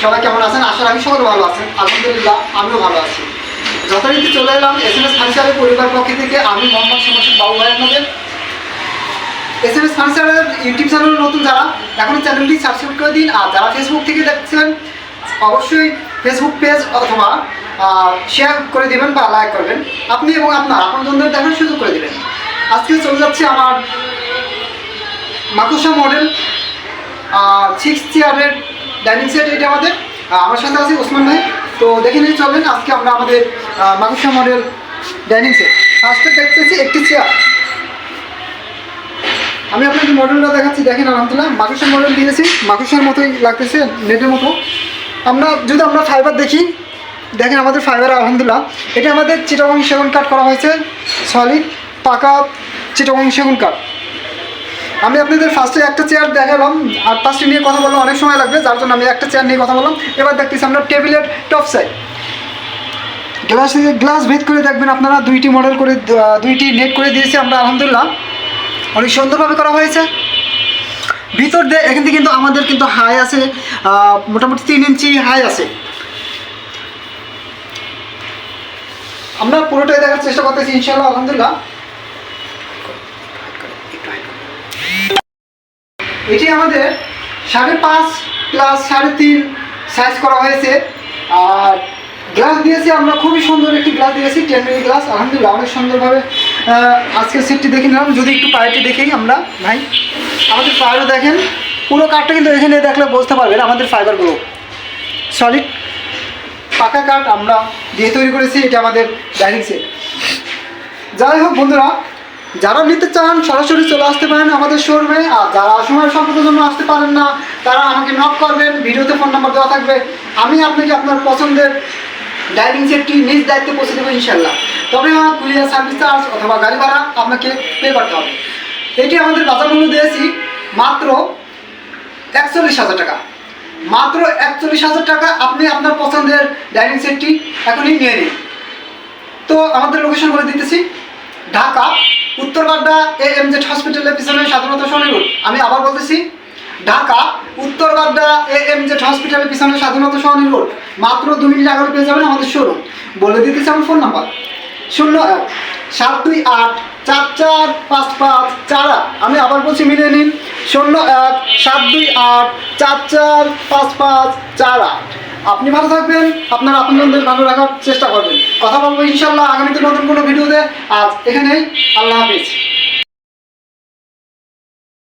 সবাই কেমন আছেন? আশা রাখি সকলে ভালো আছেন। আলহামদুলিল্লাহ আমিও ভালো আছি। যথারীতি চলে এলাম SMS ফার্নিচারের পরিবার পক্ষ থেকে। আমি মোহাম্মদ সমর্থক বাবু ভাই আপনাদের। SMS ফার্নিচারের ইউটিউব চ্যানেল নতুন যারা, এখন চ্যানেলটি সাবস্ক্রাইব করে দিন। আর যারা ফেসবুক থেকে দেখছেন অবশ্যই ফেসবুক পেজ অথবা শেয়ার করে দিবেন বা লাইক করবেন। আপনি এবং আপনার আপনজনদের দেখার সুযোগ করে দেবেন। আজকে চলে যাচ্ছে আমার মাকুসা মডেল 6 চেয়ারের ডাইনিং সেট। এটা আমাদের আমার সাথে আছে ওসমান ভাই। তো দেখে নিয়ে চলবেন আজকে আমরা আমাদের মাকুসা মডেল ডাইনিং সেট। ফার্স্টে দেখতেছি একটি চেয়ার। আমি আপনাকে মডেলটা দেখাচ্ছি, দেখেন আলহামদুলিল্লাহ মাকুসার মডেল দিয়েছি, মাকুসার মতোই লাগতেছে, নেটের মতো। আমরা ফাইবার দেখি, দেখেন আমাদের ফাইবার আলহামদুলিল্লাহ। এটা আমাদের চিটাগং সেগুন কাঠ করা হয়েছে, সলিড পাকা চিটাগং সেগুন কাঠ। আমি আপনাদের ফার্স্টে একটা চেয়ার দেখালাম, আর পাঁচটি নিয়ে কথা বললাম অনেক সময় লাগবে, যার জন্য আমি একটা চেয়ার নিয়ে কথা বললাম। এবার দেখতেছি আমরা টেবিলের টপ সাইড গ্লাস ভেদ করে দেখবেন আপনারা, দুইটি মডেল করে দুইটি নেট করে দিয়েছি আমরা আলহামদুলিল্লাহ, অনেক সুন্দরভাবে করা হয়েছে। ভিতর দিয়ে এখান থেকে কিন্তু আমাদের কিন্তু হাই আছে, মোটামুটি 3 ইঞ্চি হাই আছে। আমরা পুরোটাই দেখার চেষ্টা করতেছি ইনশাআল্লাহ আলহামদুলিল্লাহ। এটি আমাদের 5.5 প্লাস 3.5 সাইজ করা হয়েছে। আর গ্লাস দিয়েছি আমরা, খুবই সুন্দর একটি গ্লাস দিয়েছি, 10 মিলি গ্লাস আলহামদুলিল্লাহ, অনেক সুন্দরভাবে আজকের সেটটি দেখে নিলাম। যদি একটু পায়েটি দেখেই আমরা ভাই, আমাদের ফাইবারও দেখেন, পুরো কাঠটা কিন্তু এখানে দেখলে বুঝতে পারবেন আমাদের ফাইবারগুলো সলিড পাকা কাঠ আমরা দিয়ে তৈরি করেছি। এটা আমাদের ডাইনিং সেট। যাই হোক বন্ধুরা, যারা নিতে চান সরাসরি চলে আসতে পারেন আমাদের শোরুমে। আর যারা সময় স্বল্পতার জন্য আসতে পারেন না, তারা আমাকে নক করবেন, ভিডিওতে ফোন নাম্বার দেওয়া থাকবে। আমি আপনাকে আপনার পছন্দের ডাইনিং সেটটি নিজ দায়িত্বে পৌঁছে দেবো ইনশাল্লাহ। তবে কুরিয়ার সার্ভিস চার্জ অথবা গাড়ি ভাড়া আপনাকে পে করতে হবে। এটি আমাদের বাজার মূল্য দিয়েছি মাত্র 41,000 টাকা। মাত্র 41,000 টাকা আপনি আপনার পছন্দের ডাইনিং সেটটি এখনই নিয়ে নিন। তো আমাদের লোকেশন বলে দিতেছি, ঢাকা উত্তরবাড্ডা AMZ হসপিটালের পিছনে স্বাধীনতা সরণি রোড। আমি আবার বলতেছি, ঢাকা উত্তরবাড্ডা AMZ হসপিটালের পিছনে স্বাধীনতা সরণি রোড। মাত্র 2 মিনিট আগে পেয়ে যাবেন আমাদের শোরুম। বলে দিতেছি আমার ফোন নাম্বার 01-728-445548। আমি আবার বলছি মিলিয়ে নিন, 01-728-445548। আপনি ভালো থাকবেন, আপনার আপনজনদের ভালো রাখার চেষ্টা করবেন। কথা বলবো ইনশাল্লাহ আগামীতে নতুন কোনো ভিডিওতে। আজ এখানেই, আল্লাহ হাফিজ।